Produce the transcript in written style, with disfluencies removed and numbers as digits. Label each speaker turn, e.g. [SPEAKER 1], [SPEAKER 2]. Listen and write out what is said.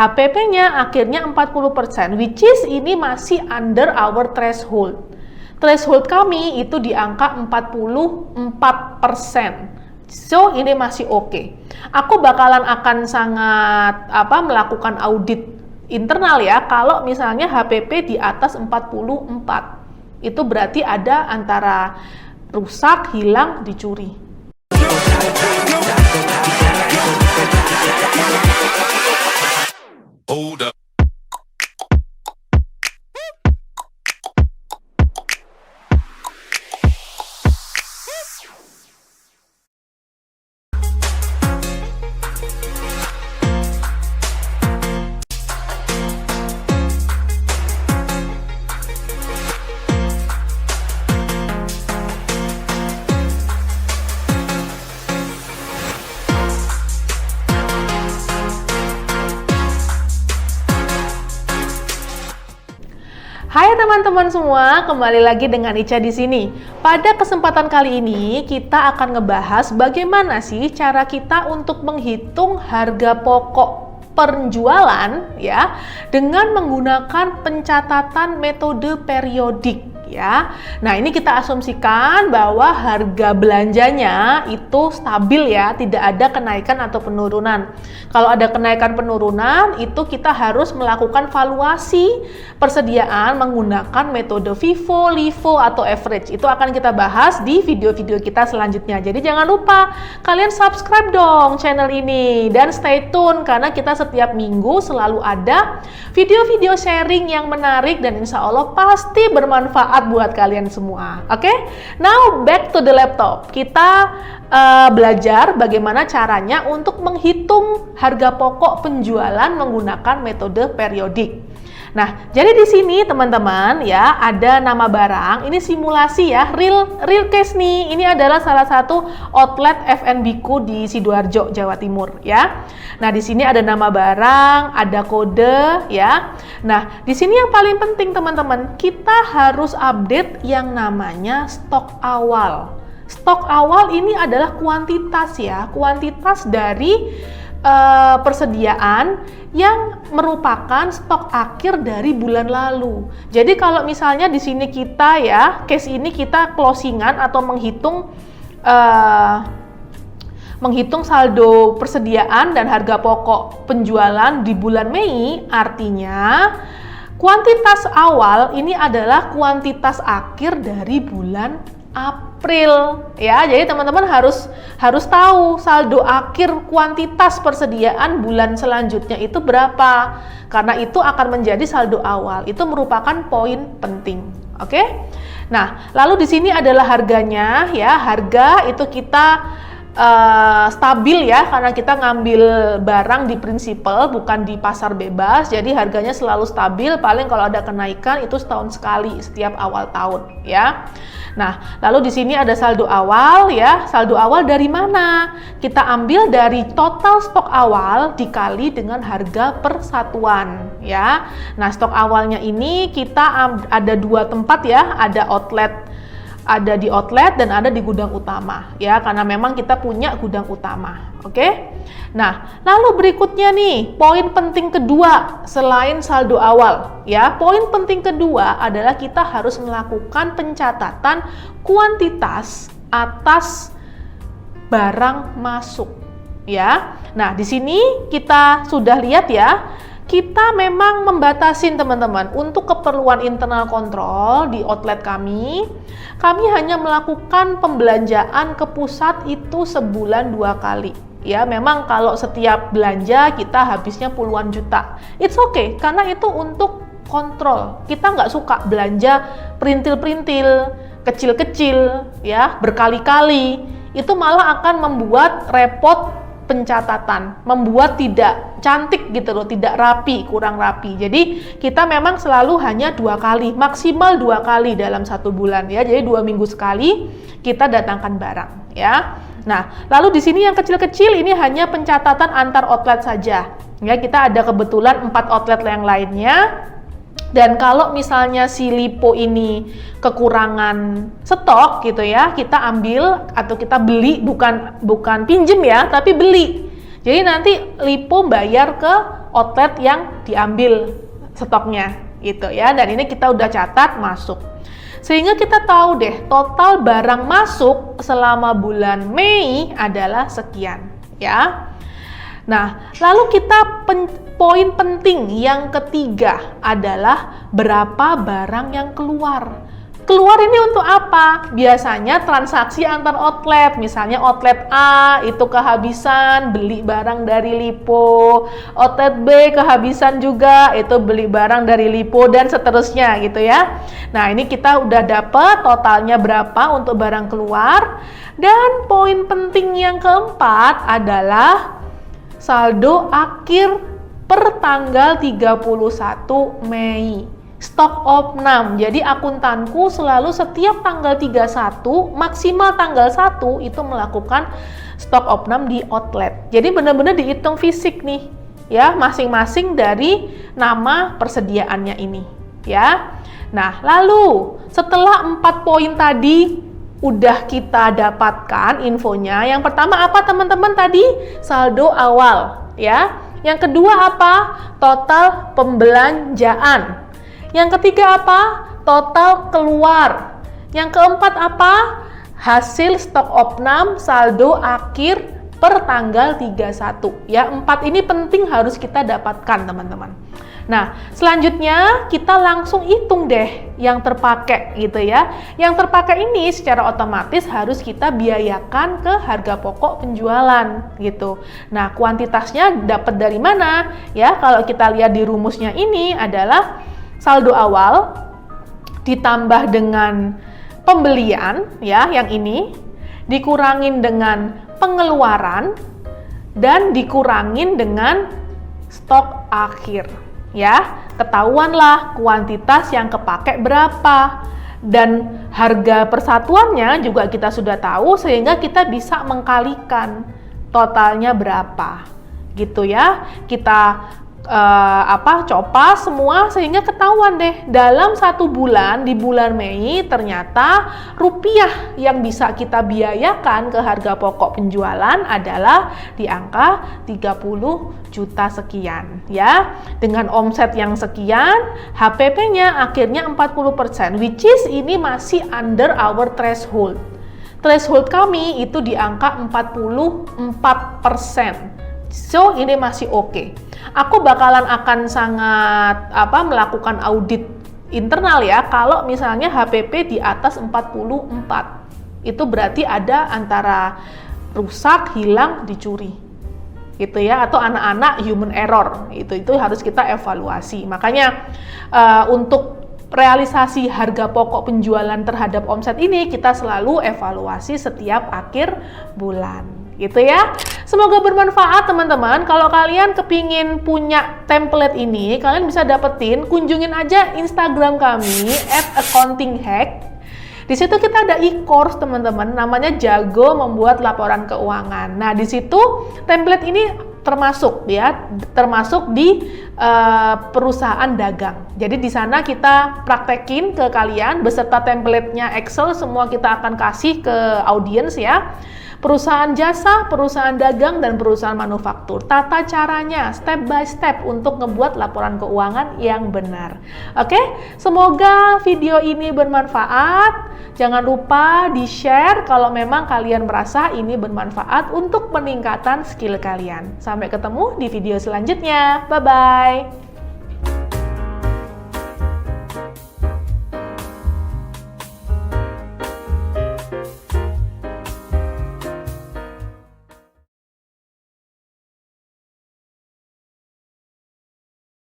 [SPEAKER 1] HPP-nya akhirnya 40%, which is ini masih under our threshold. Threshold kami itu di angka 44%. So, ini masih oke. Aku bakalan akan sangat melakukan audit internal ya, kalau misalnya HPP di atas 44. Itu berarti ada antara rusak, hilang, dicuri.
[SPEAKER 2] Hold up.
[SPEAKER 1] Hai teman-teman semua, kembali lagi dengan Ica di sini. Pada kesempatan kali ini kita akan ngebahas bagaimana sih cara kita untuk menghitung harga pokok penjualan ya dengan menggunakan pencatatan metode periodik ya. Nah, ini kita asumsikan bahwa harga belanjanya itu stabil ya, tidak ada kenaikan atau penurunan. Kalau ada kenaikan penurunan, itu kita harus melakukan valuasi persediaan menggunakan metode FIFO, LIFO, atau average. Itu akan kita bahas di video-video kita selanjutnya. Jadi jangan lupa kalian subscribe dong channel ini dan stay tune karena kita setiap minggu selalu ada video-video sharing yang menarik dan insya Allah pasti bermanfaat buat kalian semua. Oke? Now back to the laptop. Kita belajar bagaimana caranya untuk menghitung harga pokok penjualan menggunakan metode periodik. Nah, jadi di sini teman-teman ya ada nama barang. Ini simulasi ya, real case nih. Ini adalah salah satu outlet F&B ku di Sidoarjo, Jawa Timur ya. Nah, di sini ada nama barang, ada kode ya. Nah, di sini yang paling penting teman-teman, kita harus update yang namanya stok awal. Stok awal ini adalah kuantitas ya, kuantitas dari persediaan yang merupakan stok akhir dari bulan lalu. Jadi kalau misalnya di sini kita ya, case ini kita closingan atau menghitung saldo persediaan dan harga pokok penjualan di bulan Mei, artinya kuantitas awal ini adalah kuantitas akhir dari bulan April ya. Jadi teman-teman harus tahu saldo akhir kuantitas persediaan bulan selanjutnya itu berapa. Karena itu akan menjadi saldo awal. Itu merupakan poin penting. Oke? Nah, lalu di sini adalah harganya ya. Harga itu kita stabil ya, karena kita ngambil barang di prinsipal bukan di pasar bebas, jadi harganya selalu stabil. Paling kalau ada kenaikan itu setahun sekali setiap awal tahun ya. Nah, lalu di sini ada saldo awal ya. Saldo awal dari mana? Kita ambil dari total stok awal dikali dengan harga per satuan ya. Nah, stok awalnya ini kita ada dua tempat ya, ada di outlet dan ada di gudang utama ya, karena memang kita punya gudang utama. Oke? Nah, lalu berikutnya nih, poin penting kedua selain saldo awal ya. Poin penting kedua adalah kita harus melakukan pencatatan kuantitas atas barang masuk ya. Nah, di sini kita sudah lihat ya, kita memang membatasin teman-teman untuk keperluan internal kontrol di outlet kami hanya melakukan pembelanjaan ke pusat itu sebulan 2 kali ya. Memang kalau setiap belanja kita habisnya puluhan juta, it's okay karena itu untuk kontrol. Kita nggak suka belanja perintil-perintil kecil-kecil ya berkali-kali, itu malah akan membuat repot pencatatan, membuat tidak cantik gitu loh, tidak rapi, kurang rapi. Jadi kita memang selalu hanya 2 kali, maksimal 2 kali dalam 1 bulan ya. Jadi 2 minggu sekali kita datangkan barang ya. Nah, lalu di sini yang kecil-kecil ini hanya pencatatan antar outlet saja ya. Kita ada kebetulan 4 outlet yang lainnya. Dan kalau misalnya si LIPO ini kekurangan stok gitu ya, kita ambil atau kita beli, bukan pinjem ya, tapi beli. Jadi nanti LIPO bayar ke outlet yang diambil stoknya gitu ya. Dan ini kita udah catat masuk. Sehingga kita tahu deh total barang masuk selama bulan Mei adalah sekian ya. Nah, lalu kita poin penting yang ketiga adalah berapa barang yang keluar. Keluar ini untuk apa? Biasanya transaksi antar outlet, misalnya outlet A itu kehabisan beli barang dari Lipo, outlet B kehabisan juga itu beli barang dari Lipo dan seterusnya gitu ya. Nah, ini kita udah dapat totalnya berapa untuk barang keluar. Dan poin penting yang keempat adalah saldo akhir per tanggal 31 Mei. Stok opnam. Jadi akuntanku selalu setiap tanggal 31 maksimal tanggal 1 itu melakukan stok opnam di outlet. Jadi benar-benar dihitung fisik nih ya, masing-masing dari nama persediaannya ini ya. Nah, lalu setelah 4 poin tadi udah kita dapatkan infonya. Yang pertama apa teman-teman tadi? Saldo awal ya. Yang kedua apa? Total pembelanjaan. Yang ketiga apa? Total keluar. Yang keempat apa? Hasil stok opnam saldo akhir per tanggal 31 ya. 4 ini penting harus kita dapatkan teman-teman. Nah, selanjutnya kita langsung hitung deh yang terpakai gitu ya. Yang terpakai ini secara otomatis harus kita biayakan ke harga pokok penjualan gitu. Nah, kuantitasnya dapat dari mana? Ya, kalau kita lihat di rumusnya ini adalah saldo awal ditambah dengan pembelian ya, yang ini dikurangin dengan pengeluaran dan dikurangin dengan stok akhir ya. Ketahuanlah kuantitas yang kepake berapa dan harga persatuannya juga kita sudah tahu, sehingga kita bisa mengkalikan totalnya berapa gitu ya. Kita copas semua sehingga ketahuan deh dalam 1 bulan di bulan Mei ternyata rupiah yang bisa kita biayakan ke harga pokok penjualan adalah di angka 30 juta sekian ya. Dengan omset yang sekian, HPP-nya akhirnya 40%, which is ini masih under our threshold. Threshold kami itu di angka 44%. So, ini masih oke. Aku bakalan akan sangat melakukan audit internal ya, kalau misalnya HPP di atas 44. Itu berarti ada antara rusak, hilang, dicuri. Gitu ya, atau anak-anak human error. Itu harus kita evaluasi. Makanya untuk realisasi harga pokok penjualan terhadap omset ini kita selalu evaluasi setiap akhir bulan. Gitu ya. Semoga bermanfaat teman-teman. Kalau kalian kepingin punya template ini, kalian bisa dapetin, kunjungin aja Instagram kami @accountinghack. Di situ kita ada e-course teman-teman, namanya Jago Membuat Laporan Keuangan. Nah, di situ template ini termasuk di perusahaan dagang. Jadi di sana kita praktekin ke kalian beserta template-nya Excel, semua kita akan kasih ke audiens ya. Perusahaan jasa, perusahaan dagang, dan perusahaan manufaktur. Tata caranya, step by step untuk ngebuat laporan keuangan yang benar. Oke, semoga video ini bermanfaat. Jangan lupa di-share kalau memang kalian merasa ini bermanfaat untuk peningkatan skill kalian. Sampai ketemu di video selanjutnya. Bye-bye.